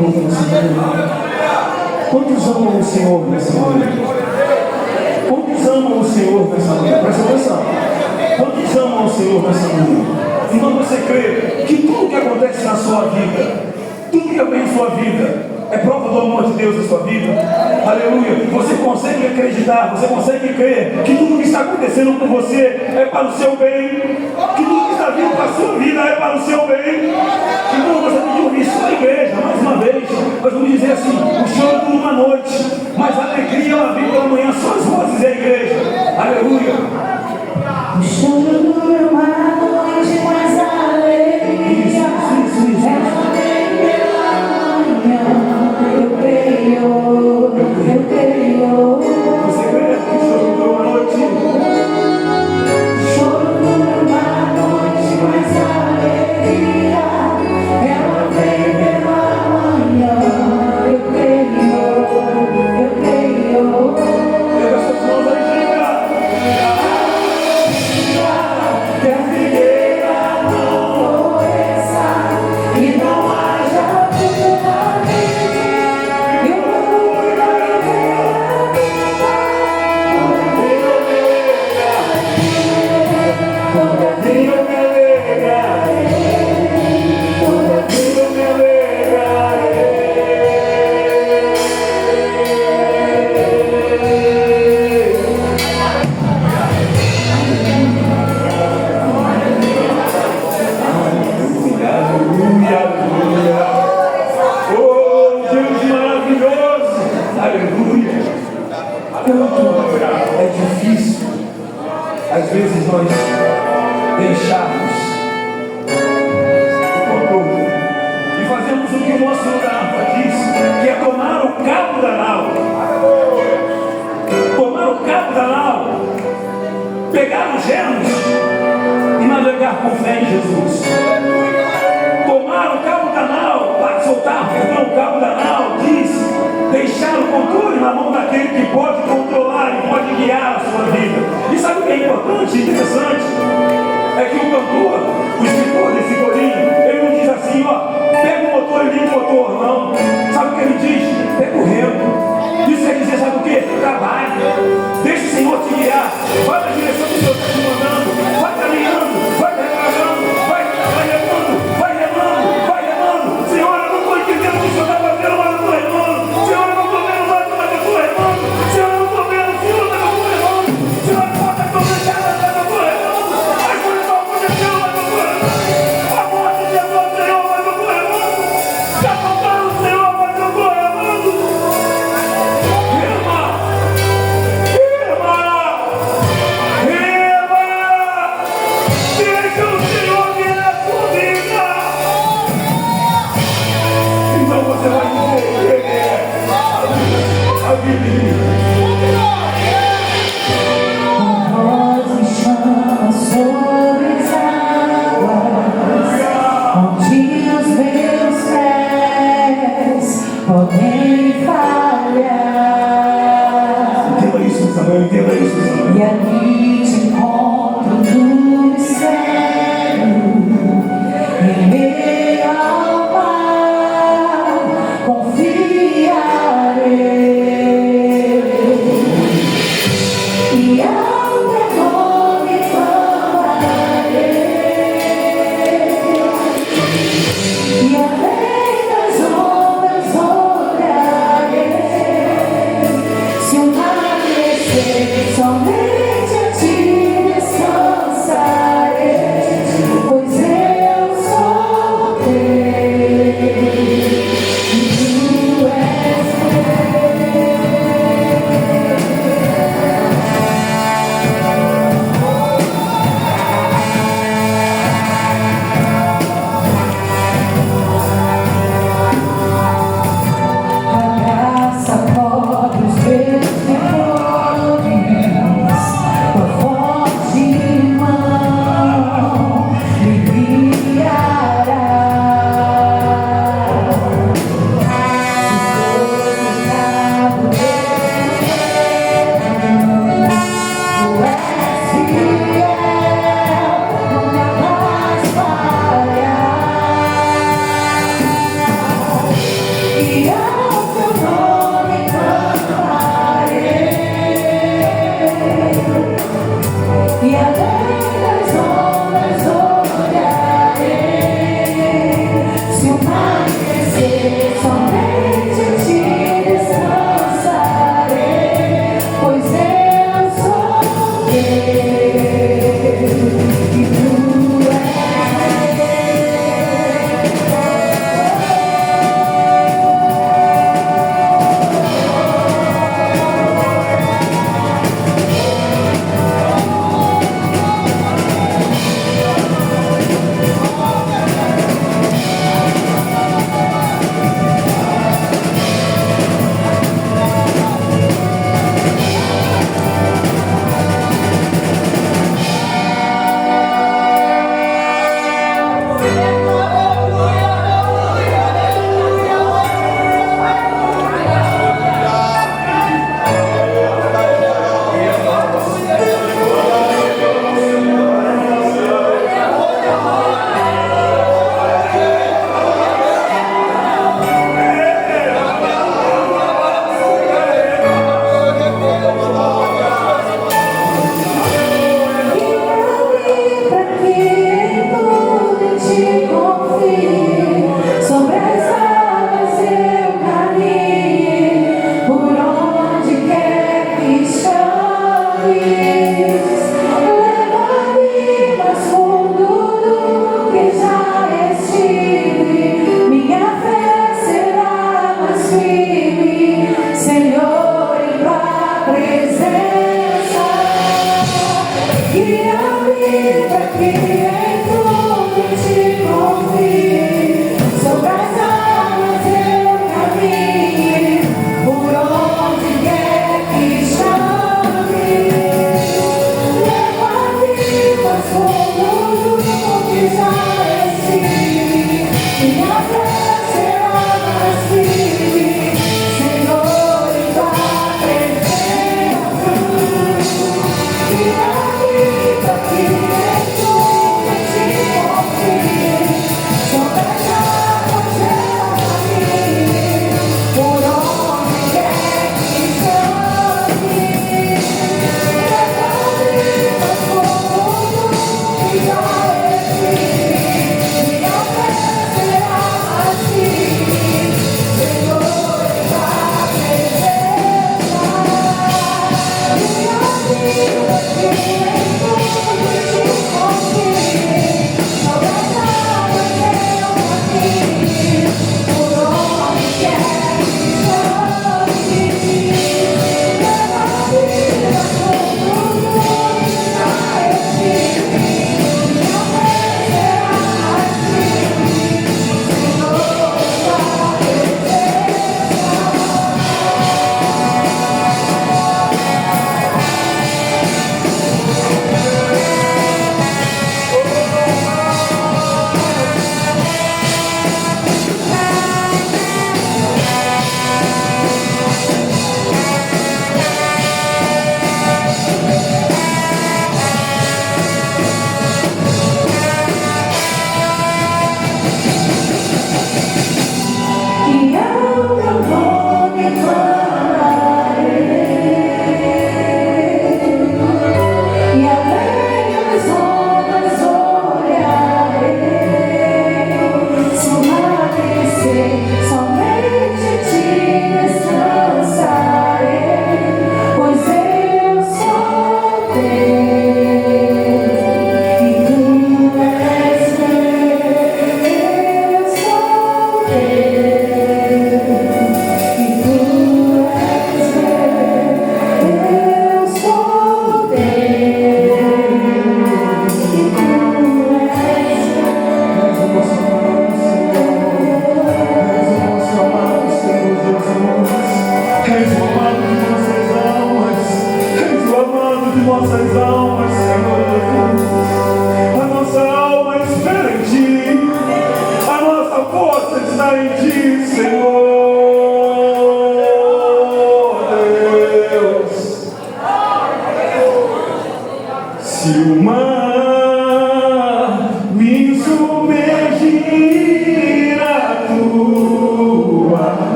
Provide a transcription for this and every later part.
boca nessa manhã? Quantos amam o Senhor nessa manhã? Quantos amam o Senhor nessa manhã? Presta atenção. Quantos amam o Senhor nessa manhã? Então você crê que tudo que acontece na sua vida, tudo que vem em sua vida, é prova do amor de Deus na sua vida? Aleluia! Você consegue acreditar, você consegue crer que tudo que está acontecendo com você é para o seu bem, que tudo que está vindo para a sua vida é para o seu bem. Então você tem que ouvir isso na igreja, mais uma vez. Nós vamos dizer assim: o choro dura uma noite, mas a alegria ela vem pela manhã. Só as vozes da igreja. Aleluia! O choro dura uma noite, mas a alegria ela vem pela manhã. Eu creio. Você crê que o choro dura uma noite? O choro dura uma noite, mas a alegria ela vem pela manhã. Eu creio. Pega as suas mãos aí, diga. Que a figueira não floresça e não haja fruto na vide, e o mundo não Todavia me alegrarei. Todavia me alegrarei. Aleluia. Oh, Deus maravilhoso. Aleluia. Quanto é difícil, às vezes, nós deixarmos o controle e fazemos o que o nosso Rafa disse, que é tomar o cabo da nau. Tomar o cabo da nau, pegar os germes e navegar com fé em Jesus. Tomar o cabo da nau, para soltar, perdão, o cabo da nau, diz, deixar o controle na mão daquele que pode controlar e pode guiar a sua vida. E sabe o que é importante e interessante? É que o cantor, o escritor desse corinho, ele não diz assim, ó, pega o motor e liga o motor, não. Sabe o que ele diz? Pega o remo. Isso quer dizer, sabe o que? Trabalhe. Deixa o Senhor te guiar. Vai na direção que o Senhor está te mandando. Vai caminhando, vai preparando, vai remando, vai remando, vai remando. Senhor, eu não estou entendendo o que o Senhor está fazendo, mas eu estou remando. Senhor, eu não estou vendo mais, mas eu estou remando. Senhor, eu não estou vendo, Senhor, mas eu estou remando. Senhor, a porta está fechada, mas eu estou remando. As coisas estão acontecendo, mas eu estou remando. A morte chegou, Senhor, mas eu estou remando. Está faltando, Senhor, mas eu estou remando. Rema! Deixa o Senhor guiar a sua vida. Então você vai dizer que Ele é a vida. voz me chama sobre as águas, onde os meus pés podem falhar. Entenda isso, Samuel, entenda isso, Samuel. E ali te encontro no mistério, em meio ao mar, confiarei. E ao teu nome clamarei, e além das ondas olharei. Se o mar descer, somente a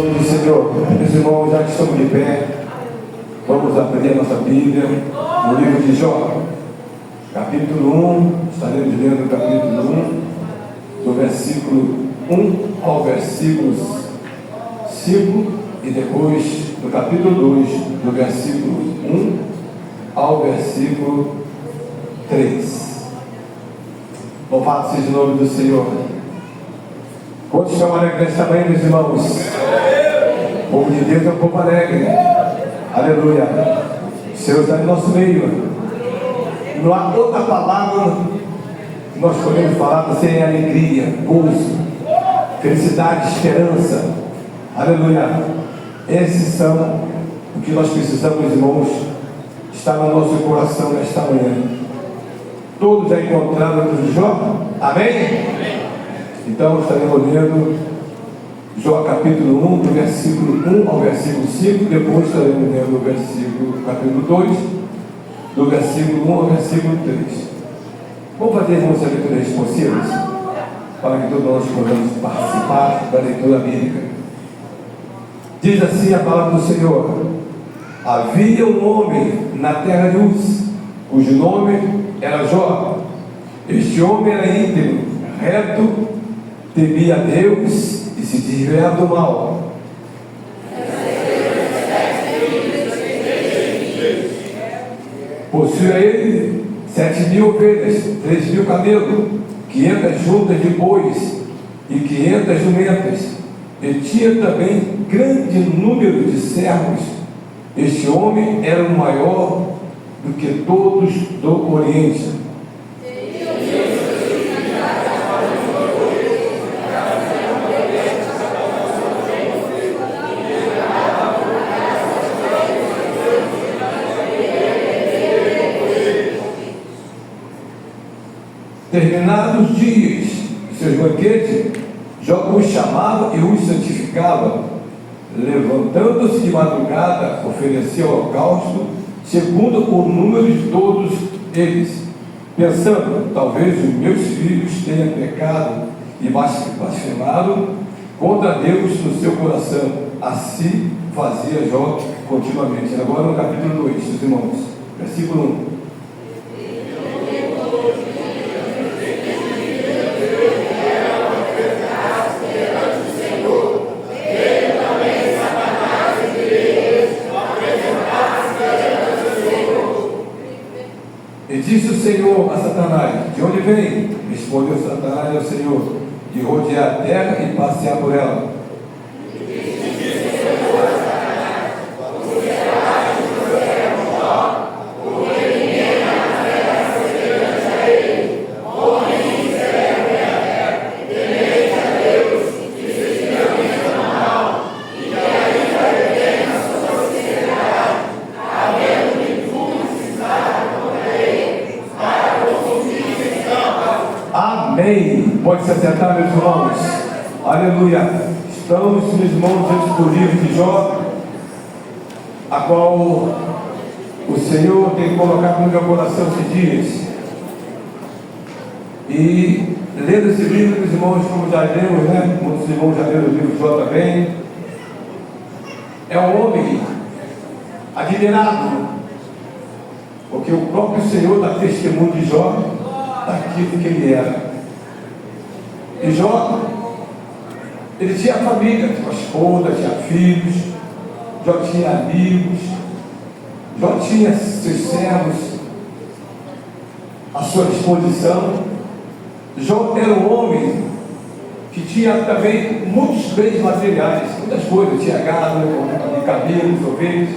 nome do Senhor. Meus irmãos, já que estamos de pé, vamos abrir a nossa Bíblia no livro de Jó, capítulo 1. Estaremos lendo o capítulo 1, do versículo 1 ao versículo 5, e depois do capítulo 2, do versículo 1 ao versículo 3. Louvado seja o nome do Senhor. Quantos estão alegres nesta manhã, meus irmãos? O povo de Deus é um povo alegre. Aleluia. O Senhor está em nosso meio. Não há outra palavra que nós podemos falar sem alegria, gozo, felicidade, esperança. Aleluia. Esses são o que nós precisamos, irmãos, estar no nosso coração nesta manhã. Todos já encontraram o Jó? Amém? Então estaremos lendo Jó capítulo 1, do versículo 1 ao versículo 5. Depois estaremos lendo o versículo, capítulo 2, do versículo 1 ao versículo 3. Vamos fazer, irmãos, a leitura responsivas, para que todos nós possamos participar da leitura bíblica. Diz assim a palavra do Senhor: havia um homem na terra de Uz, cujo nome era Jó. Este homem era íntegro, reto, temia a Deus e se desviava do mal. Possuía ele 7.000 ovelhas, 3.000 camelos, 500 juntas de bois e 500 jumentas. E tinha também grande número de servos. Este homem era o maior do que todos do Oriente. Terminados os dias de seus banquetes, Jó os chamava e os santificava. Levantando-se de madrugada, oferecia holocausto, segundo o número de todos eles, pensando: talvez os meus filhos tenham pecado e blasfemado contra Deus no seu coração. Assim fazia Jó continuamente. Agora no capítulo 2, meus irmãos, versículo 1. E disse o Senhor a Satanás: de onde vem? Respondeu Satanás ao Senhor: de rodear a terra e passear por ela. Amém. Pode se acertar, meus irmãos. Aleluia. Estamos, meus irmãos, diante do livro de Jó, a qual o Senhor tem colocado no meu coração esses dias. E lendo esse livro, meus irmãos, como já lemos, né? Muitos irmãos já leram o livro de Jó também. É um homem admirado, porque o próprio Senhor dá testemunho de Jó daquilo que ele era. E Jó, ele tinha família, tinha esposa, tinha filhos. Jó tinha amigos. Jó tinha seus servos à sua disposição. Jó era um homem que tinha também muitos bens materiais, muitas coisas. Tinha gado, camelos, ovelhas.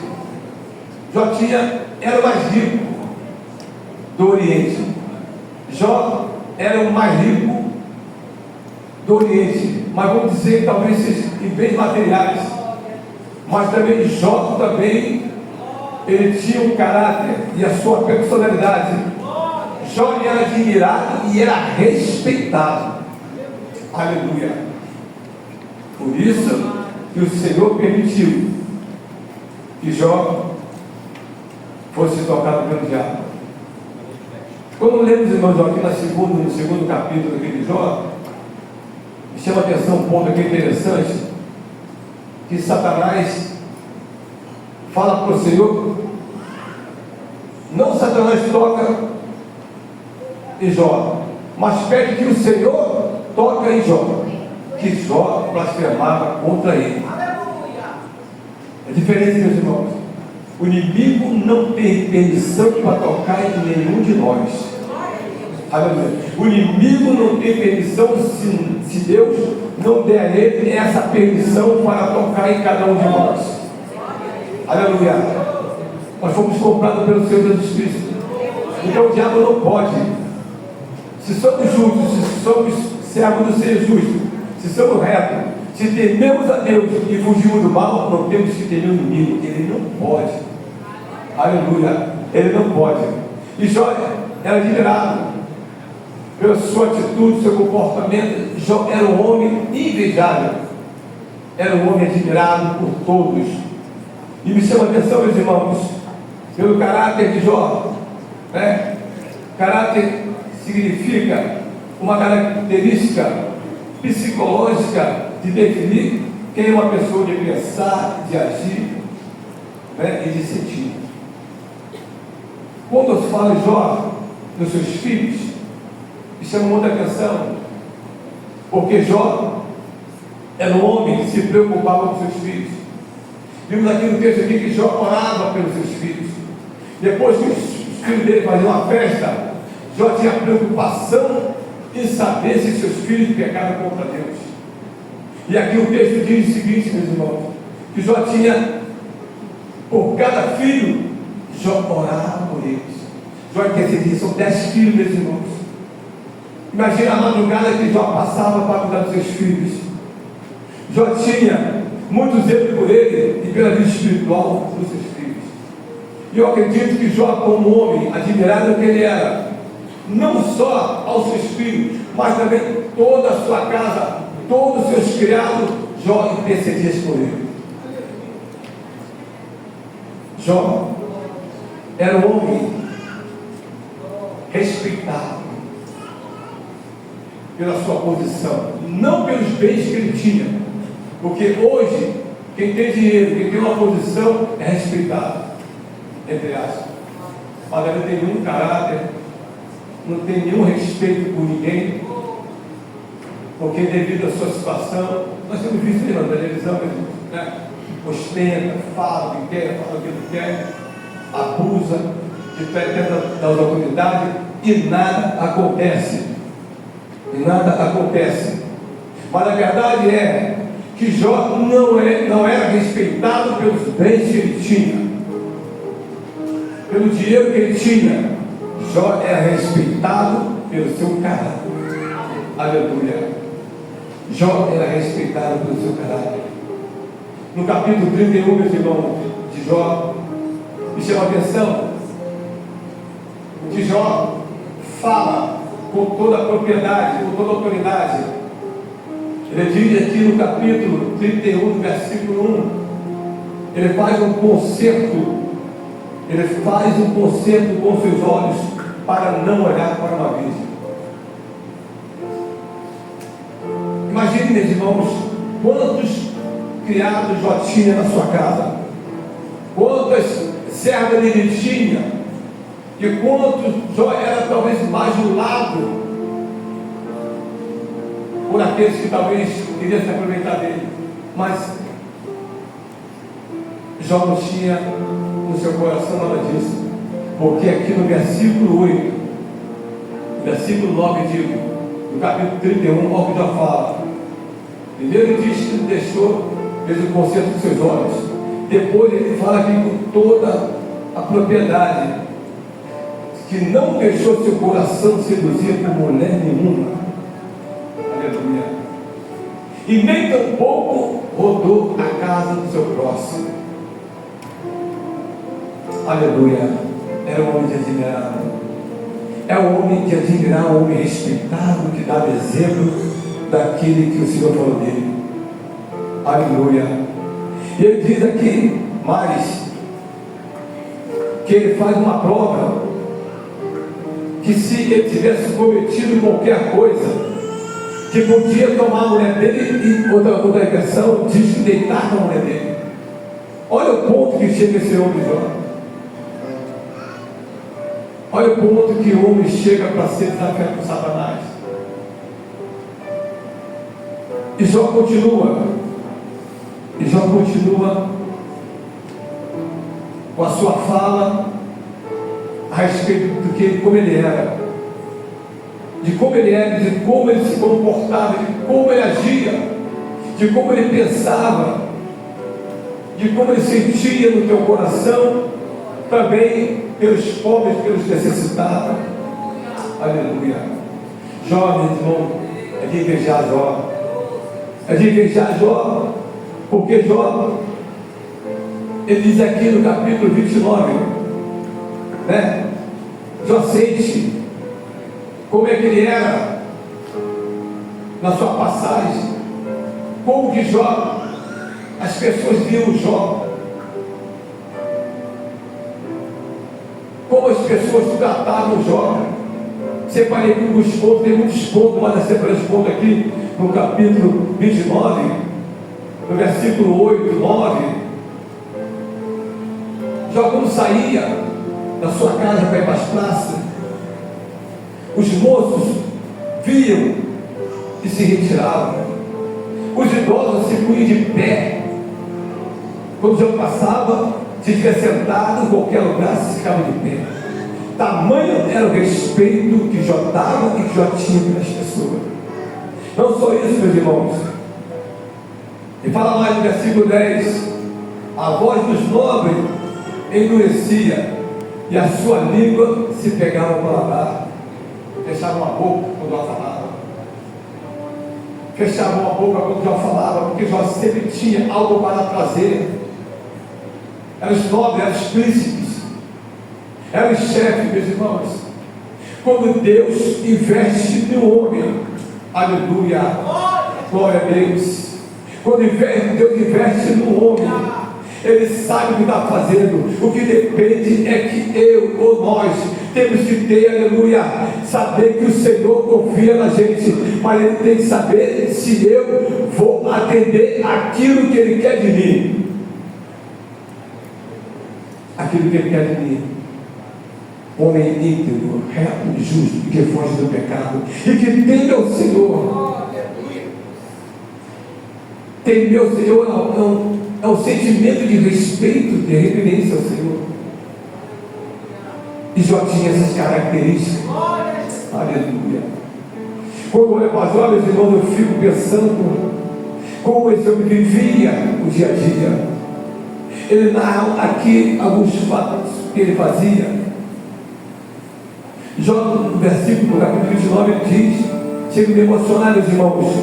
Jó era o mais rico do Oriente. Jó era o mais rico do Oriente, mas vamos dizer que talvez seja em bens materiais. Mas também Jó ele tinha um caráter e a sua personalidade. Jó era admirado e era respeitado. Aleluia. Por isso que o Senhor permitiu que Jó fosse tocado pelo diabo. Como lemos, irmãos, aqui no segundo capítulo aqui de Jó, me chama a atenção um ponto aqui interessante. que Satanás fala para o Senhor, não Satanás toca em Jó, mas pede que o Senhor toque em Jó, que Jó blasfemava contra ele. É diferente, meus irmãos. O inimigo não tem permissão para tocar em nenhum de nós. Aleluia. O inimigo não tem permissão se Deus não der a ele essa permissão para tocar em cada um de nós. Aleluia. Nós fomos comprados pelo Senhor Jesus Cristo. Então o diabo não pode. Se somos justos, se somos servos do Senhor justo, se somos retos, se tememos a Deus e fugimos do mal, não temos que temer o inimigo. Ele não pode. Aleluia. Ele não pode. E Jó era admirado pela sua atitude, seu comportamento. Jó era um homem invejável, era um homem admirado por todos. E me chama a atenção, meus irmãos, pelo caráter de Jó, né? Caráter significa uma característica psicológica de definir quem é uma pessoa, de pensar, de agir, né? E de sentir. Quando se fala em Jó nos seus filhos, me chama muita atenção, porque Jó era um homem que se preocupava com seus filhos. Vimos aqui no texto aqui que Jó orava pelos seus filhos. Depois que os filhos dele faziam uma festa, Jó tinha preocupação em saber se seus filhos pecaram contra Deus. E aqui o texto diz o seguinte, meus irmãos, que Jó tinha, por cada filho, Jó orava por eles. Jó intercedia, são 10 filhos, meus irmãos. Imagina a madrugada que Jó passava para cuidar dos seus filhos. Jó tinha muito zelo por ele e pela vida espiritual dos seus filhos. E eu acredito que Jó, como homem admirável que ele era, não só aos seus filhos, mas também toda a sua casa, todos os seus criados, Jó intercedia por ele. Jó era um homem respeitado pela sua posição, não pelos bens que ele tinha, porque hoje quem tem dinheiro, quem tem uma posição é respeitado, entre aspas, mas não tem nenhum caráter, não tem nenhum respeito por ninguém, porque devido à sua situação, nós temos visto aí na televisão, né? Ostenta, fala o que quer, fala o que não quer, abusa, depende das autoridades e nada acontece. E nada acontece. Mas a verdade é que Jó não era respeitado pelos bens que ele tinha, pelo dinheiro que ele tinha. Jó era respeitado pelo seu caráter. Aleluia. Jó era respeitado pelo seu caráter. No capítulo 31, meus irmãos, de Jó, me chama a atenção que Jó fala com toda a propriedade, com toda a autoridade. Ele diz aqui no capítulo 31, versículo 1, ele faz um concerto com seus olhos para não olhar para uma virgem. Imagine, meus irmãos, quantos criados Jó tinha na sua casa, quantas servas ele tinha, e quanto Jó era talvez bajulado por aqueles que talvez queriam se aproveitar dele, mas Jó não tinha no seu coração nada disso, porque aqui no versículo 8, versículo 9, no capítulo 31, olha o que Jó fala. Primeiro ele diz que fez o concerto dos seus olhos. Depois ele fala aqui com toda a propriedade, que não deixou seu coração seduzir por mulher nenhuma. Aleluia. E nem tampouco rodou a casa do seu próximo. Aleluia. Era um homem de admirar. É um homem de admirar, um homem respeitado, que dava exemplo daquele que o Senhor falou dele. Aleluia. E ele diz aqui mais que ele faz uma prova, que se ele tivesse cometido qualquer coisa, que podia tomar a mulher dele, e outra versão diz que deitar com a mulher dele. Olha o ponto que chega esse homem, Jó. Olha o ponto que o homem chega para ser desafiado por Satanás. E Jó continua com a sua fala a respeito de como ele era, de como ele era, de como ele se comportava, de como ele agia, de como ele pensava, de como ele sentia no teu coração, também pelos pobres, pelos necessitados. Aleluia. Jó, meu irmão, é de invejar Jó. É de invejar Jó, porque Jó, ele diz aqui no capítulo 29, né? Jó sente como é que ele era na sua passagem, como que Jó, as pessoas viam Jó, como as pessoas tratavam Jó. Separei alguns pontos, tem muitos pontos, mas eu separei os pontos aqui no capítulo 29, no versículo 8, 9. Jó, quando saía da sua casa para ir para as praças, os moços viam e se retiravam. Os idosos se punham de pé. Quando Jó passava, se estiver sentado em qualquer lugar, se ficava de pé. Tamanho era o respeito que Jó dava e que Jó tinha pelas pessoas. Não só isso, meus irmãos. E fala mais no versículo 10: a voz dos nobres endurecia, e a sua língua se pegava ao paladar. Fechavam a boca quando Jó falava. Fechavam a boca quando Jó falava, porque Jó sempre tinha algo para trazer. Eram os nobres, eram os príncipes, eram os chefes, meus irmãos. Quando Deus investe no homem, aleluia, glória a Deus. Quando Deus investe no homem, Ele sabe o que está fazendo. O que depende é que eu ou nós temos que ter, aleluia, saber que o Senhor confia na gente, mas Ele tem que saber se eu vou atender aquilo que Ele quer de mim. Aquilo que Ele quer de mim. Homem íntegro, reto e justo, que foge do pecado e que teme ao Senhor. Temer ao Senhor é um sentimento de respeito, de reverência ao Senhor. E Jó tinha essas características. Aleluia. Quando eu olho para Jó, meus irmãos, eu fico pensando como esse homem vivia o dia a dia. Ele narra aqui alguns fatos que ele fazia. Jó, no versículo, capítulo 29, ele diz, chega a me emocionar, meus irmãos,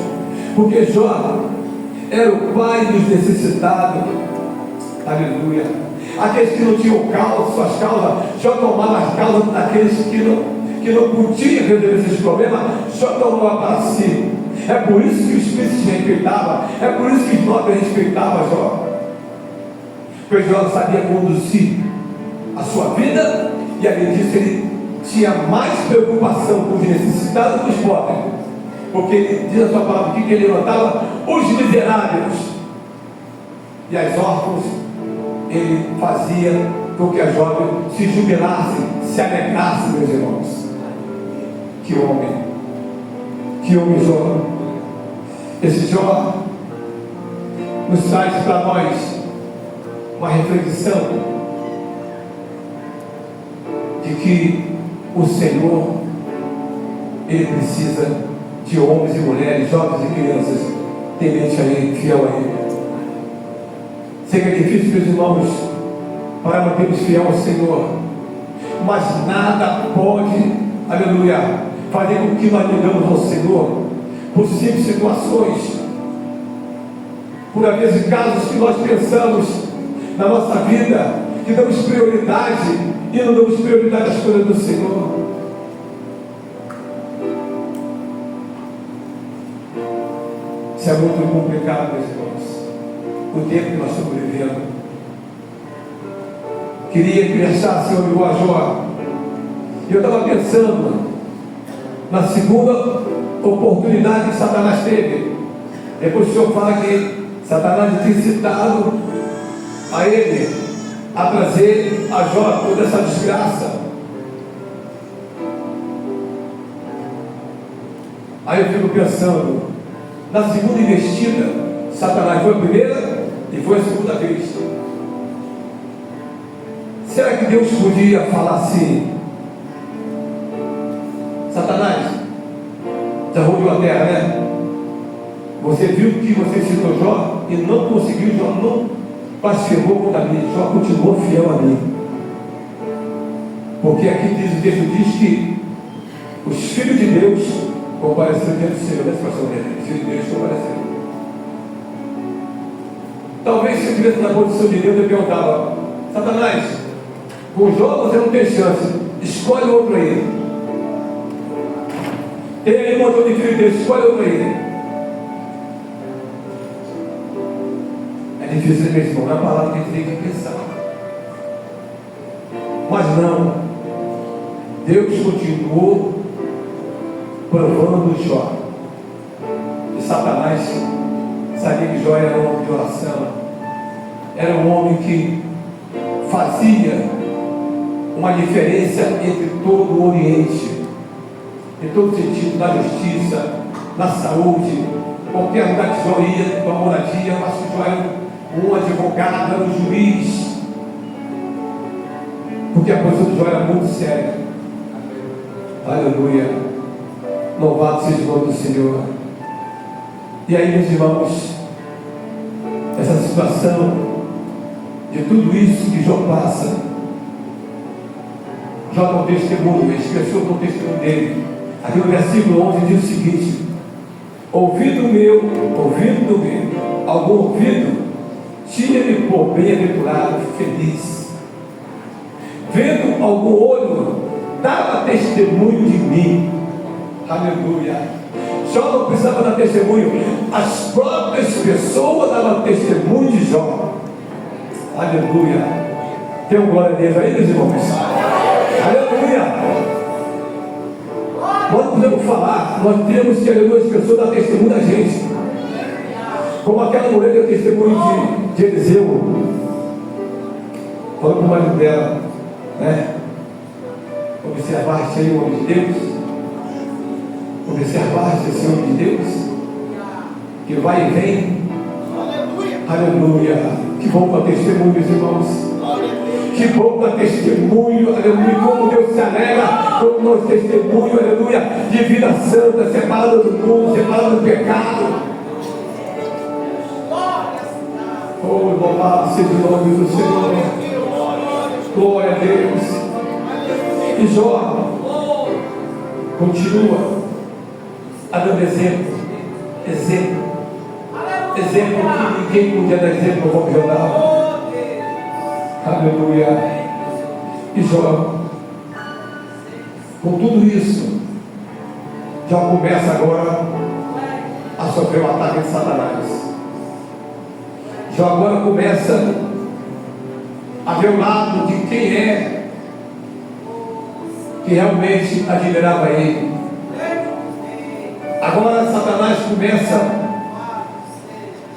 porque Jó era o pai dos necessitados. Aleluia. Aqueles que não tinham suas causas, Jó tomava as causas daqueles que não podiam resolver esses problemas, Jó tomava para si. É por isso que os príncipes respeitavam, é por isso que os nobres respeitavam Jó. Porque Jó sabia conduzir a sua vida, e além disso ele tinha mais preocupação com os necessitados do que os pobres, porque ele diz a sua palavra que ele levantava os miseráveis e as órfãos. Ele fazia com que as jovens se jubilassem, se alegrassem, meus irmãos. Que homem Jó. Esse Jó nos traz para nós uma reflexão de que o Senhor, Ele precisa de homens e mulheres, jovens e crianças, temente a Ele, fiel a Ele. Sei que é difícil, meus irmãos, para mantermos fiel ao Senhor, mas nada pode, aleluia, fazer com que nós negamos ao Senhor por simples situações, por às vezes casos que nós pensamos na nossa vida, que damos prioridade e não damos prioridade às coisas do Senhor. Isso é muito complicado, meus irmãos, o tempo que nós estamos vivendo. Queria que deixasse eu igual a Jó. E eu estava pensando na segunda oportunidade que Satanás teve. Depois o Senhor fala que Satanás tem incitado a ele a trazer a Jó toda essa desgraça. Aí eu fico pensando, na segunda investida, Satanás foi a primeira e foi a segunda vez. Será que Deus podia falar assim: Satanás, já rodeou a terra, né? Você viu que você citou Jó e não conseguiu, Jó não blasfemou contra mim, Jó continuou fiel a mim. Porque aqui diz, o texto diz que os filhos de Deus compareceram diante do Senhor, nessa situação dele, os filhos de Deus compareceram. Talvez se eu estivesse na posição de Deus, eu perguntava: Satanás, com Jó você não tem chance, escolhe outro aí. Tem aí um montão de filho de Deus, escolhe outro aí. É difícil mesmo, não é a palavra que a gente tem que pensar. Mas não, Deus continuou provando Jó. E Satanás sabia que Jó era um homem de oração, era um homem que fazia uma diferença entre todo o Oriente, em todo sentido, na justiça, na saúde. Qualquer lugar que Jó ia, para moradia, eu acho que Jó era um advogado, era um juiz, porque a posição de Jó era muito séria. Aleluia, louvado seja o nome do Senhor. E aí, meus irmãos, essa situação de tudo isso que Jó passa, Jó dá um testemunho, ele expressou o testemunho dele. Aqui no versículo 11 diz o seguinte: ouvido meu, algum ouvido, tinha-me por bem-aventurado, feliz. Vendo algum olho, dava testemunho de mim. Aleluia. Jó não precisava dar testemunho, as próprias pessoas davam testemunho de Jó. Aleluia. Tem um glória a Deus aí, meus irmãos? Aleluia. Nós podemos falar, nós temos que, aleluia, as pessoas dar testemunho da gente. Como aquela mulher deu testemunho de Eliseu, falando para o marido dela, né? Observaste aí o homem de Deus, observaste esse homem de Deus, que vai e vem. Aleluia. Que bom para testemunho, meus irmãos. Que bom para testemunho, aleluia, como Deus se alegra com o nosso testemunho, aleluia, de vida santa, separada do mundo, separada do pecado. Oh, louvado seja o nome do Senhor. Glória a Deus. E Jó continua a dar exemplo que ninguém podia dar exemplo como Jó dava. Aleluia. E Jó, com tudo isso, Jó começa agora a sofrer o ataque de Satanás. Jó agora começa a ver o lado de quem é que realmente admirava ele. Agora Satanás começa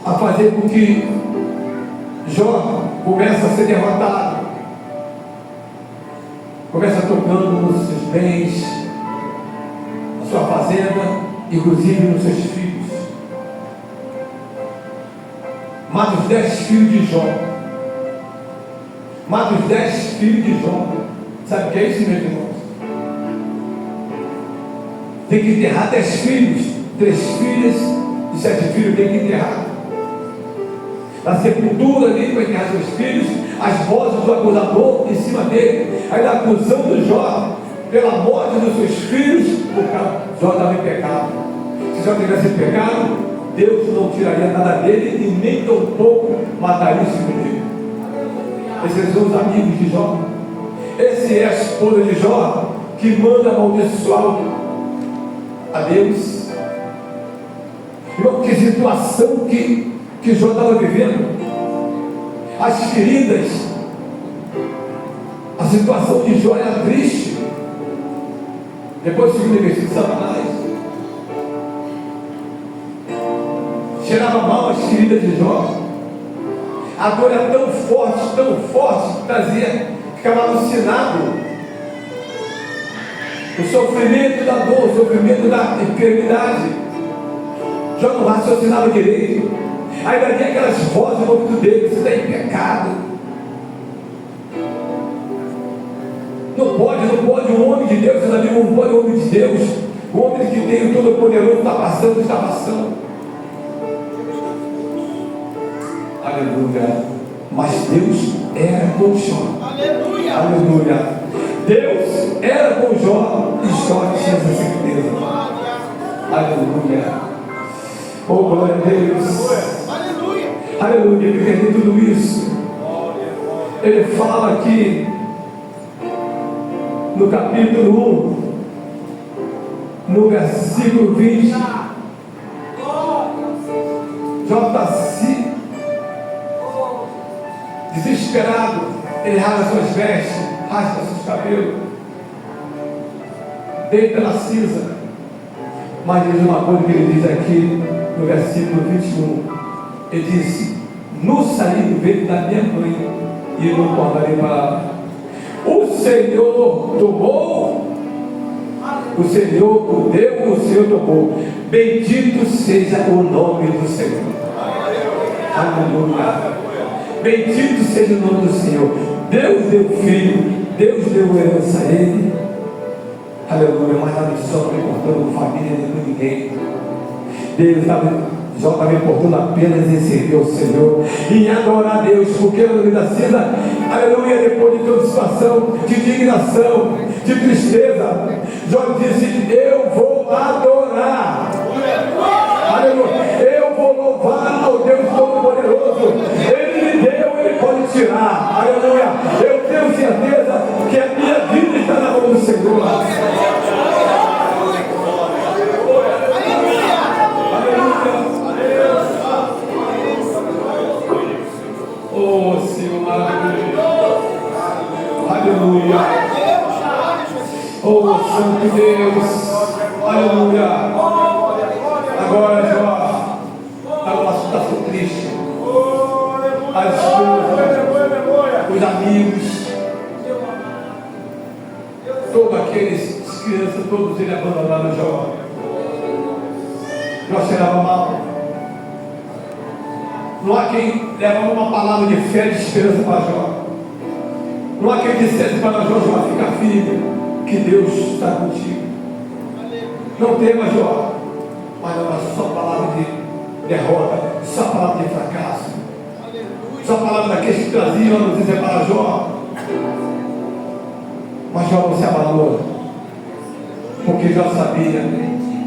a fazer com que Jó começa a ser derrotado, começa tocando nos seus bens, na sua fazenda, inclusive nos seus filhos. Mata os 10 filhos de Jó. Mata os 10 filhos de Jó. Sabe o que é isso, meus irmãos? Tem que enterrar 10 filhos, 3 filhas e 7 filhos tem que enterrar. Na sepultura ali, para enterrar seus filhos, as vozes do acusador em cima dele, ainda acusando Jó pela morte dos seus filhos, porque Jó estava em pecado. Se Jó tivesse pecado, Deus não tiraria nada dele e nem tampouco mataria o filho dele. Esses são os amigos de Jó. Esse é a esposa de Jó que manda amaldiçoar a Deus. Irmão, que situação que Jó estava vivendo. As feridas, a situação de Jó era triste. Depois do segundo versículo, Satanás cheirava mal as feridas de Jó. A dor era tão forte, que trazia, ficava alucinado. O sofrimento da dor, o sofrimento da enfermidade. Jó não raciocinava direito. Ainda havia aquelas vozes no ouvido dele: você está em pecado. Não pode um homem de Deus, ainda não pode um homem de Deus. O homem que tem o Todo-Poderoso está passando. Aleluia. Mas Deus era com Jó. Aleluia. Deus era com Jó e Jó tinha essa certeza. Aleluia. Oh, glória a Deus. Aleluia. Ele perdeu tudo isso. Ele fala aqui no capítulo 1, no versículo 20. Jó está desesperado. Ele rasga suas vestes, rasga seus cabelos, deita na cinza. Mas diz uma coisa que ele diz aqui no versículo 21. Ele disse: no saí do ventre da minha mãe e não tornarei para. O Senhor tomou, o Senhor deu, o Senhor tomou. Bendito seja o nome do Senhor. Aleluia. Bendito seja o nome do Senhor. Deus deu filho, Deus deu herança a ele. Aleluia. Mas nada disso não importando com família nem com ninguém. Deus estava importando apenas em servir ao Senhor, em adorar a Deus, porque no meio da cinza, aleluia, depois de toda situação de indignação, de tristeza, Jó disse: eu vou adorar. Aleluia. Eu vou louvar ao Deus Todo-Poderoso. Ele me deu, Ele pode tirar. Aleluia. Eu tenho certeza que a minha vida está na mão do Senhor. Oh, Senhor maravilhoso. Aleluia. Oh, Santo Deus. Aleluia. Agora, Jó está numa situação triste. As esposas, os amigos, todos aqueles crianças, todos eles abandonaram Jó. Jó cheirava mal. Não há quem levava uma palavra de fé e de esperança para Jó. Não há quem dissesse para Jó: Jó, fica firme, que Deus está contigo. Não tema, Jó. Mas não é só palavra de derrota, só palavra de fracasso, só palavra daqueles que traziam a notícia para Jó. Mas Jó não se abalou, porque Jó sabia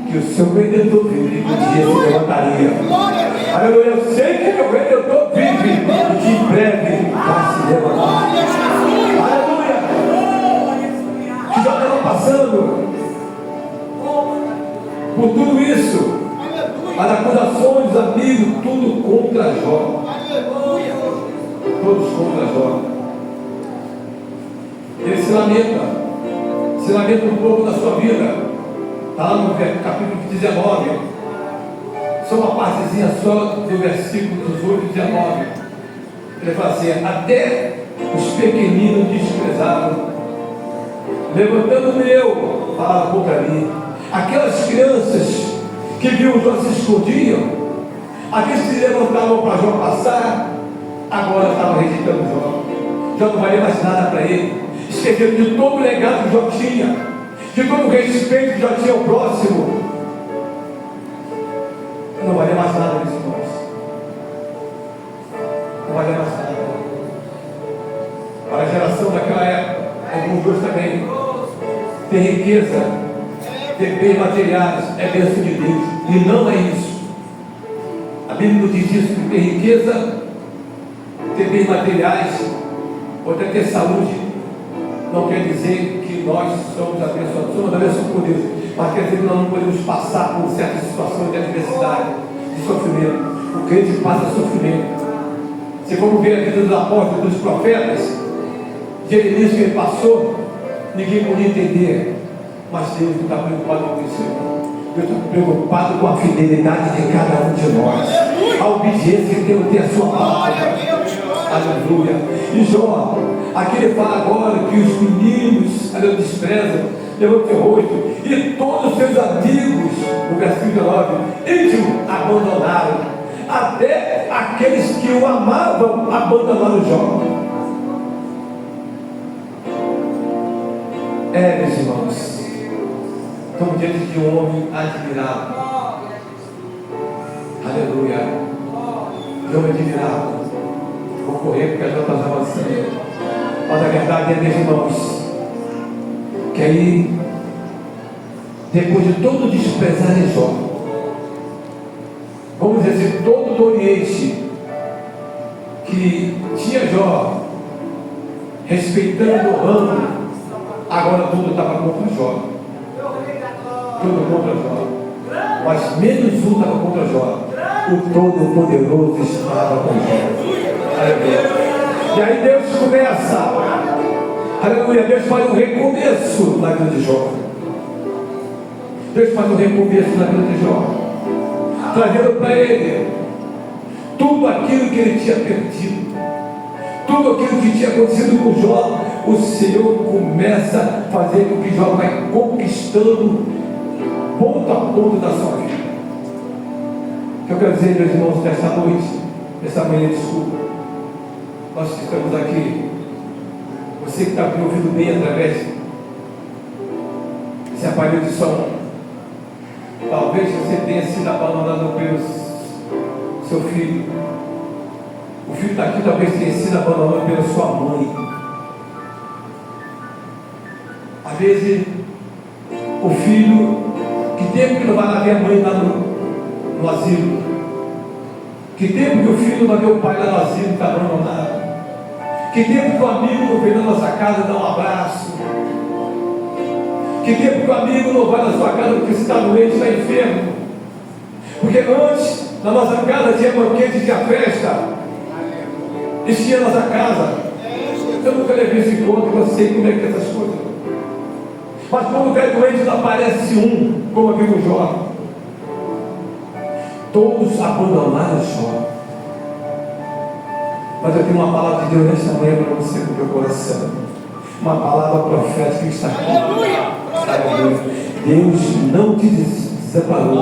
que o seu Redentor vive um dia se levantaria. Aleluia. Eu sei que meu Redentor vive e que em breve vai se levantar. Aleluia. Que Jó estava passando por tudo isso, as acusações dos amigos, tudo contra Jó. Todos contra Jó. Ele se lamenta um pouco da sua vida. Está lá no capítulo 19. Só uma partezinha só do versículo 18 e 19. Ele fala assim: até os pequeninos desprezaram, levantando-me eu, falaram contra mim. Aquelas crianças que viam Jó se escondiam, aqueles que se levantavam para Jó passar, agora estavam rejeitando Jó. Jó não valia mais nada para ele. Esquecendo de todo o legado que Jó tinha, de todo o respeito que Jó tinha ao próximo. Não valia mais nada nesse próximo. Não valia mais nada. Para a geração daquela época, alguns dois também, ter riqueza, ter bens materiais é bênção de Deus, e não é isso. A Bíblia nos diz isso, que ter riqueza, ter bens materiais, ou até ter saúde, não quer dizer que nós somos abençoados por Deus, mas quer dizer que nós não podemos passar por certas situações de adversidade, de sofrimento. O crente passa sofrimento. Se formos ver a vida dos apóstolos, dos profetas, Jeremias que ele passou, ninguém podia entender. Mas Deus não está preocupado com isso, irmão. Deus está preocupado com a fidelidade de cada um de nós. A obediência que Deus tem a sua palavra. Aleluia. E Jó, aqui ele fala agora que os meninos desprezam, levantam o rosto, e todos os seus amigos, no versículo 19, eles o abandonaram. Até aqueles que o amavam abandonaram Jó. Meus irmãos, estamos diante de um homem admirável. Aleluia. De um homem admirável. Vou correr porque já está avançando. Mas a verdade meus irmãos, que aí, depois de todo desprezar de Jó, vamos dizer assim, todo do Oriente que tinha Jó, respeitando, honrando, agora tudo estava contra Jó. Tudo contra Jó. Mas menos um estava contra Jó. O Todo-Poderoso estava com Jó. Aleluia. E aí Deus começa. Aleluia. Deus faz um recomeço na vida de Jó. Deus faz um recomeço na vida de Jó, trazendo para ele tudo aquilo que ele tinha perdido, tudo aquilo que tinha acontecido com Jó. O Senhor começa a fazer com que Jó vai conquistando ponto a ponto da sua vida. O que eu quero dizer, meus irmãos, nesta noite, nesta manhã, desculpa, nós que estamos aqui, você que está me ouvindo bem através desse aparelho de som, talvez você tenha sido abandonado pelo seu filho. O filho daqui talvez tenha sido abandonado pela sua mãe. Às vezes, o filho, que tempo que não vai lá ver a mãe lá no asilo? Que tempo que o filho não vai ver o pai lá no asilo, está abandonado? Que tempo que o amigo não vem na nossa casa dar um abraço? Que tempo que o amigo não vai na sua casa porque você está doente, está enfermo? Porque antes, na nossa casa tinha banquete, tinha festa. Isso tinha na nossa casa. Eu nunca levei esse encontro, eu sei como é que é essas coisas. Mas quando cai doente, não aparece um, como aqui no Jó. Todos abandonaram Jó. Mas eu tenho uma palavra de Deus nesta manhã para você, no meu coração. Uma palavra profética que está aqui. Aleluia. Deus não te separou.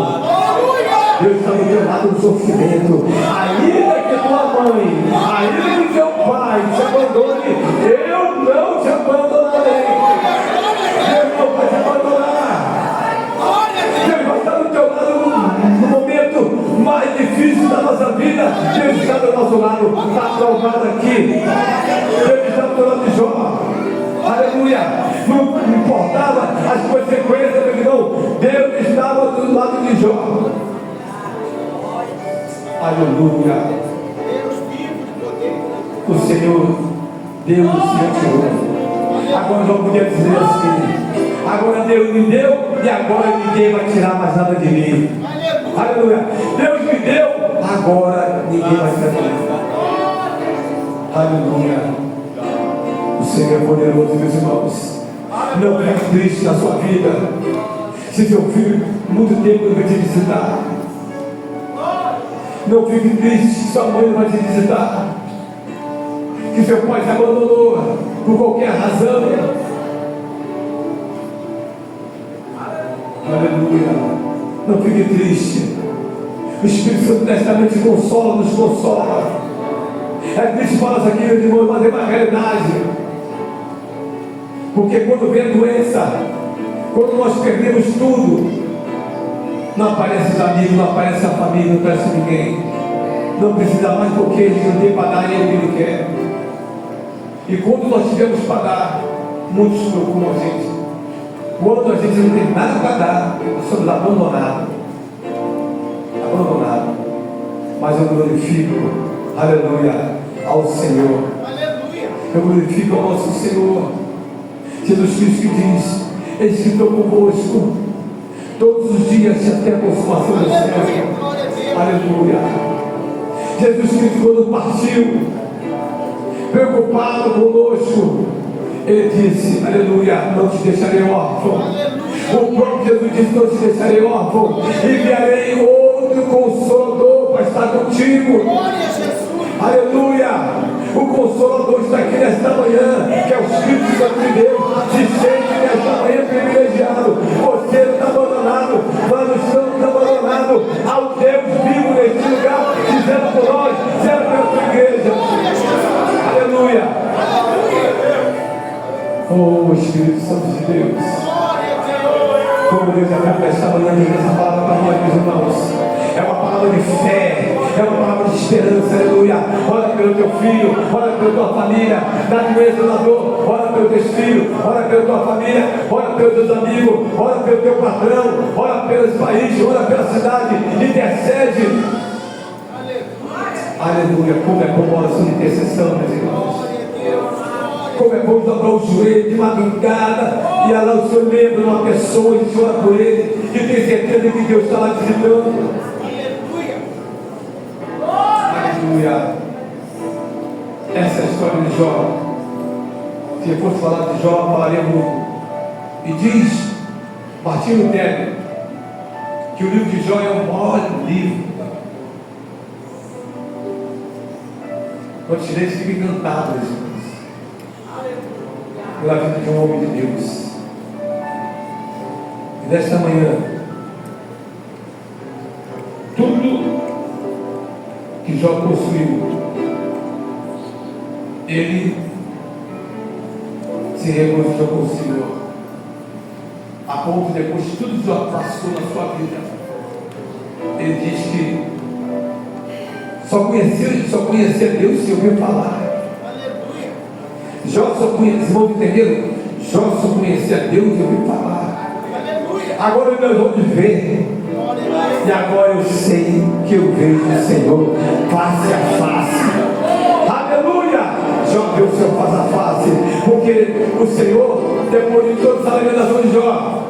Deus está do teu lado no sofrimento. Ainda que tua mãe, ainda que teu pai te abandone, eu não te abandonarei. Deus não vai te abandonar. Deus vai estar do teu lado no momento mais difícil da nossa vida. Deus está do nosso lado. Está provado aqui. Deus está do lado de Jó. Aleluia. Não importava as consequências, meu irmão. Deus estava do lado de Jó. Aleluia. O Senhor deu o Senhor. Agora não podia dizer assim: agora Deus me deu e agora ninguém vai tirar mais nada de mim. Aleluia. Deus me deu, agora ninguém vai tirar de mim. Aleluia. O Senhor é poderoso, meus irmãos. Não fique triste na sua vida se seu filho muito tempo não vai te visitar. Não fique triste se sua mãe não vai te visitar. Que seu pai se abandonou por qualquer razão. Aleluia. Não fique triste. O Espírito Santo nesta noite consola, nos consola. É triste falar isso aqui, meus irmãos, mas é uma realidade. Porque quando vem a doença, quando nós perdemos tudo, não aparece os amigos, não aparece a família, não aparece ninguém. Não precisa mais porque ele não tem para dar ele o que ele quer. E quando nós tivemos para dar, muitos procuram a gente. Quando a gente não tem nada para dar, nós somos abandonados. Abandonados. Mas eu glorifico, aleluia, ao Senhor. Aleluia. Eu glorifico ao nosso Senhor. Jesus Cristo que diz: eis que estou convosco todos os dias até a consumação do céu. Aleluia. Jesus Cristo, quando partiu, preocupado conosco, ele disse: aleluia, não te deixarei órfão, O próprio Jesus disse: não te deixarei órfão, enviarei outro Consolador para estar contigo. Aleluia! O Consolador está aqui nesta manhã, que é o Espírito Santo de Deus. Se sente nesta manhã privilegiado. Você não está abandonado, nós não estamos abandonados. Há um Deus vivo neste lugar, dizendo por nós, dizendo pela tua igreja. Aleluia! Oh, Espírito Santo de Deus, como Deus é bom nesta manhã, essa palavra para nós, meus irmãos. É uma palavra de fé, é uma palavra de esperança, aleluia. Ora pelo teu filho, ora pela tua família, na doença, na dor, ora pelos teus filhos, ora pela tua família, ora pelos teus amigos, ora pelo teu patrão, ora pelos países, ora pela cidade, intercede. Aleluia, como é bom a oração de intercessão, meus irmãos. Como é bom dobrar o joelho de madrugada e lá o Senhor lembra de uma pessoa e chora por ele e tem certeza que Deus está lá visitando. Aleluia. Essa é a história de Jó. Se eu fosse falar de Jó, falaria muito. E diz Martinho Lutero que o livro de Jó é o maior livro. Quando os chineses ficam encantados pela vida de um homem de Deus. E nesta manhã, tudo que Jó possuiu, ele se regozijou com o Senhor, a ponto de depois de tudo que Jó passou na sua vida, ele diz que só conhecia Deus se ouviu falar. Jó só conhecia, irmão, entenderam? Jó só conhecia Deus e ouviu falar. Agora meus olhos veem. E agora eu sei que eu vejo o Senhor face a face. Aleluia! Jó viu o Senhor face a face. Porque o Senhor, depois de toda essa lamentação de Jó,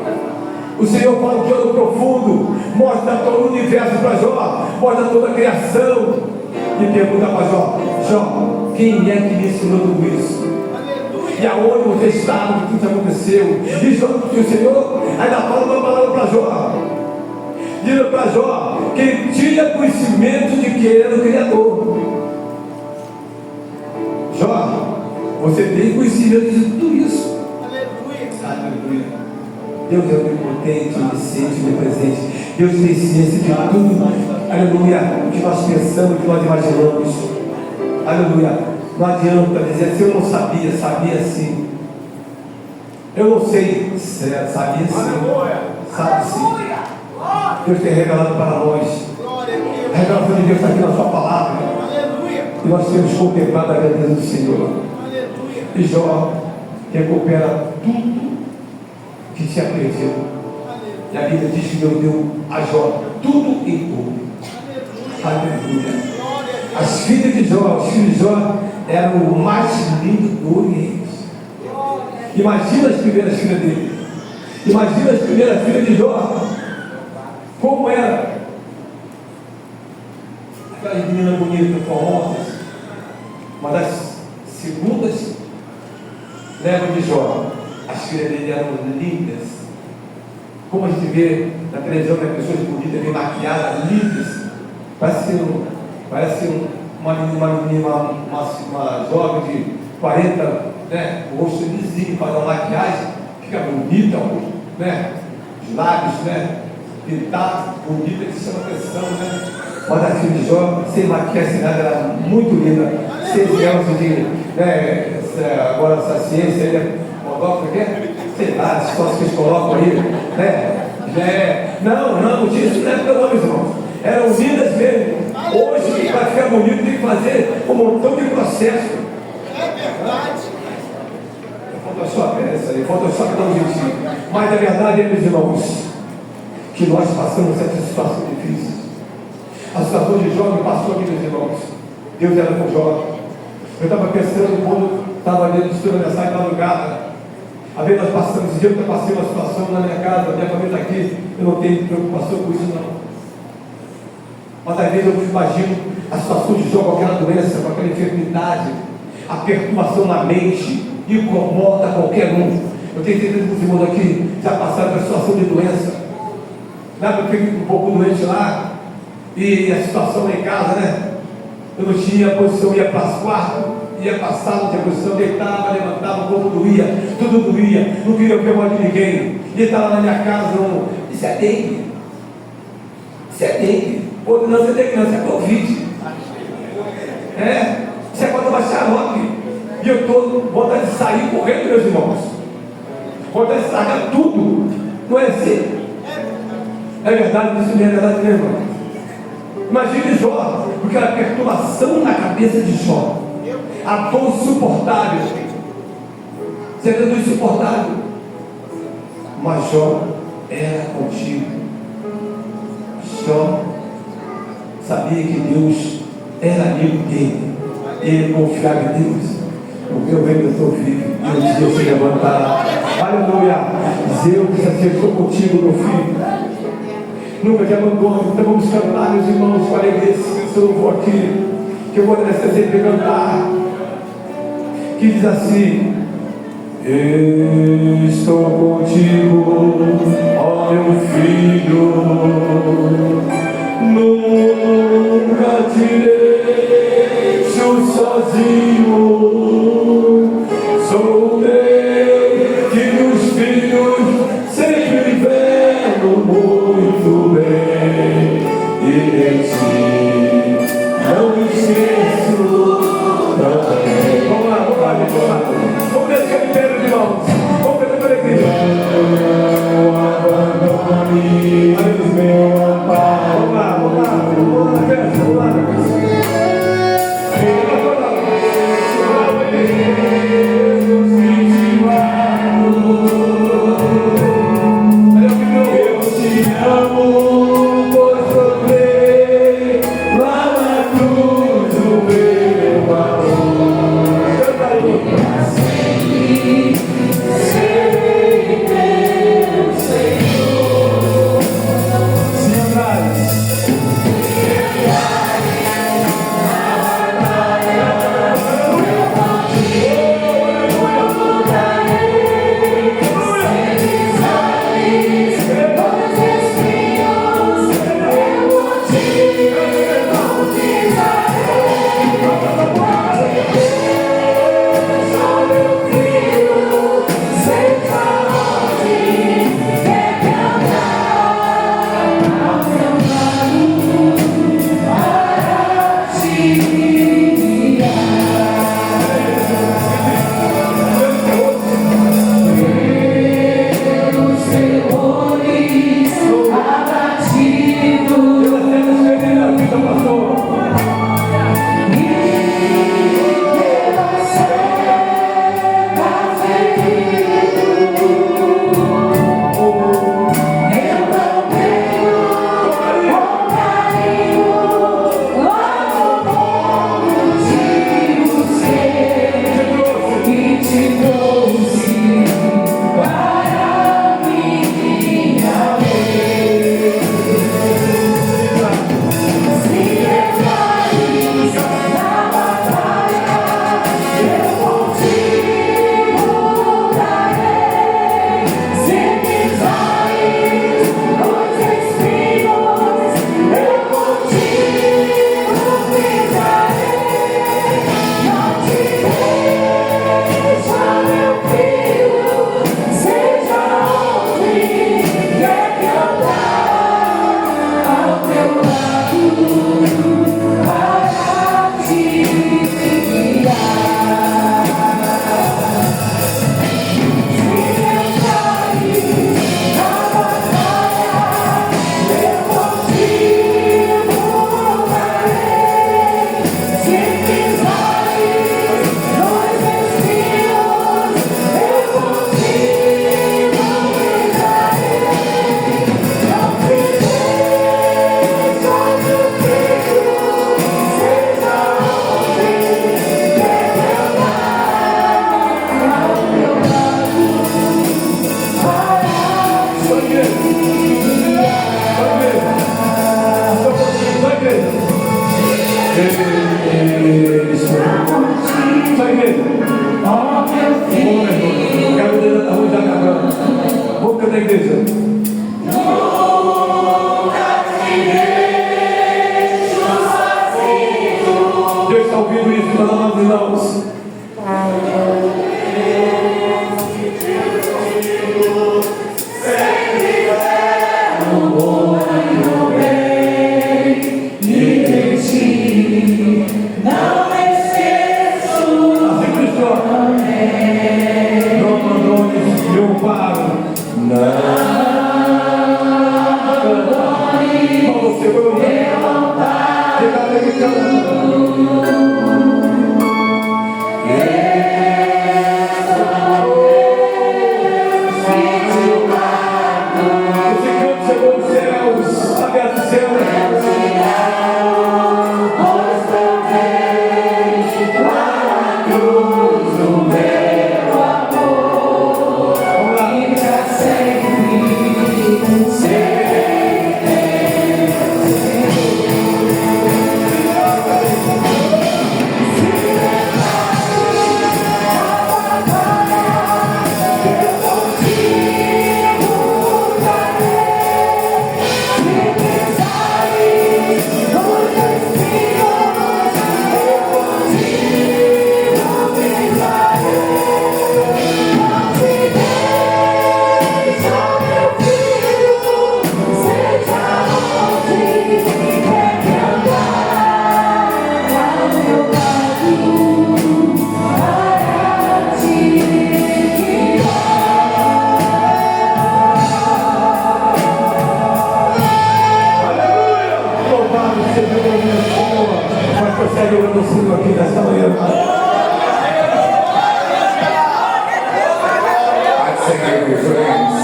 o Senhor fala de todo profundo, mostra todo o universo para Jó, mostra toda a criação. E pergunta para Jó: Jó, quem é que me ensinou tudo isso? E aonde você estava, que tudo aconteceu? E o Senhor ainda fala uma palavra para Jó, dizendo para Jó que ele tinha conhecimento de que ele era o Criador. Jó, você tem conhecimento de tudo isso. Aleluia. Deus é onipotente, onisciente, onipresente. Deus tem ciência de tudo. Aleluia. O que nós pensamos, o que nós imaginamos. Aleluia. Não adianta dizer assim: eu não sabia, sabia sim. Eu não sei, sabia sim. Sabe sim. Deus tem revelado para nós. A revelação de Deus está aqui na sua palavra. E nós temos contemplado a grandeza do Senhor. E Jó recupera tudo que tinha perdido. E a Bíblia diz que Deus deu a Jó tudo em tudo. Aleluia. As filhas de Jó, os filhos de Jó eram o mais lindo do Oriente. Imagina as primeiras filhas dele. Imagina as primeiras filhas de Jó. Como era? Aquela menina bonita com ondas. Uma das segundas levas de Jó. As filhas dele eram lindas. Como a gente vê na televisão, né, pessoas bonitas, bem maquiadas, lindas. Parece uma menina, uma jovem de 40, né? O rosto lisinho, faz uma maquiagem, fica bonita, né? Os lábios, né? Pintado, bonita, que chama atenção, né? Mas a filha de Jó, sem maquiagem, sem nada, era muito linda. Sem digamos de, né? Agora essa ciência aí, né? Sei lá, as coisas que eles colocam aí, né? Não tinha isso, não é pelo nome, irmão. Eram lindas mesmo. Hoje, para ficar bonito, tem que fazer um montão de processo. É verdade. Falta só a peça aí, falta só dar um jeitinho. Mas a verdade é, meus irmãos, que nós passamos essa situação difícil. A situação de Jó me passou aqui, meus irmãos. Deus era com Jó. Eu estava pensando quando estava ali estudando a mensagem de madrugada. A vez nós passamos, esse dia eu passei uma situação na minha casa, minha família está aqui, eu não tenho preocupação com isso não. Mas às vezes eu imagino a situação de Jó com aquela doença, com aquela enfermidade, a perturbação na mente, incomoda qualquer um. Eu tenho certeza que os irmãos aqui já passaram por situação de doença. Lembra que eu fiquei um pouco doente lá? E a situação lá em casa, né? Eu não tinha posição, ia para os quartos, ia passar, não tinha posição, deitava, levantava, o corpo doía, tudo doía, não queria ver mal de ninguém. E estava na minha casa, isso é dengue. Isso é dengue. Ou não, isso é dengue, não, isso é Covid. Isso é para tomar xarope. E eu estou vontade de sair correndo, meus irmãos. Vontade de estragar tudo. Não é assim? É verdade, isso não é verdade mesmo. Imagine Jó, porque a perturbação na cabeça de Jó, a dor insuportável, sendo insuportável, mas Jó era contigo. Jó sabia que Deus era amigo dele, ele confiava em Deus. O meu redentor vive, e um dia se levantará. Aleluia! Deus disse assim: eu estou contigo, meu filho. Nunca te abandono. Então vamos cantar, meus irmãos, com alegria esse louvor aqui, que eu vou nessa sempre cantar, que diz assim: estou contigo, ó meu filho, nunca te deixo sozinho, sou teu, que os filhos sempre vendo muito bem, e de ti não me esqueço também. Vamos lá, vamos lá, vamos lá. Vamos ver aquele inteiro de mãos. Vamos ver a alegria. Não abandone meu amparo. Vamos lá, vamos lá, vamos lá, verso, vamos lá.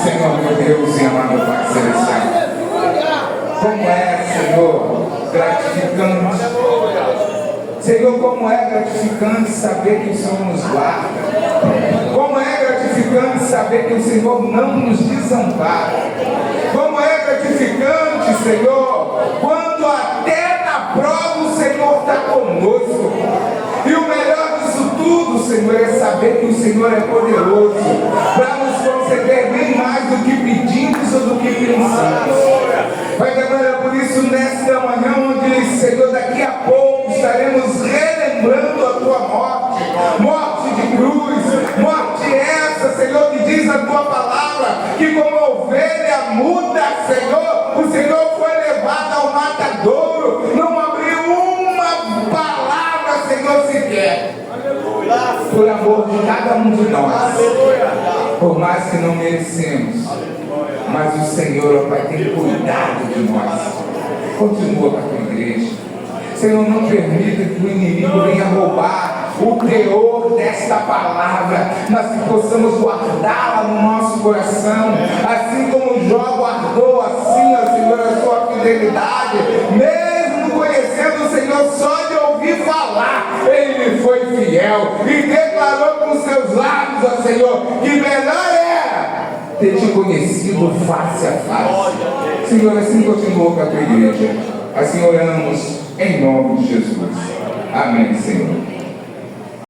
Senhor meu Deus e amado Pai Celestial, como é, Senhor, gratificante. Senhor, como é gratificante saber que o Senhor nos guarda. Como é gratificante saber que o Senhor não nos desampara. Como é gratificante, Senhor, quando até na prova o Senhor está conosco. E o melhor disso tudo, Senhor, é saber que o Senhor é poderoso para nos conceder bem mais do que pedimos ou do que pensamos. Pai da glória, por isso, nesta manhã, onde, Senhor, daqui a pouco estaremos relembrando a tua morte, morte de cruz, morte essa, Senhor, que diz a tua palavra, que como ovelha muda, Senhor, o Senhor foi levado ao matadouro, não abriu uma palavra, Senhor, sequer. Por amor de cada um de nós, por mais que não merecemos, mas o Senhor, ó Pai, tem cuidado de nós. Continua com a tua igreja. Senhor, não permita que o inimigo venha roubar o teor desta palavra, mas que possamos guardá-la no nosso coração, assim como Jó guardou, assim, ó Senhor, a sua fidelidade, mesmo conhecendo o Senhor só de ouvir falar, ele foi fiel e declarou com seus lábios, ó Senhor, que melhor era ter te conhecido face a face. Senhor, assim continua com a tua igreja. Assim oramos em nome de Jesus. Amém, Senhor.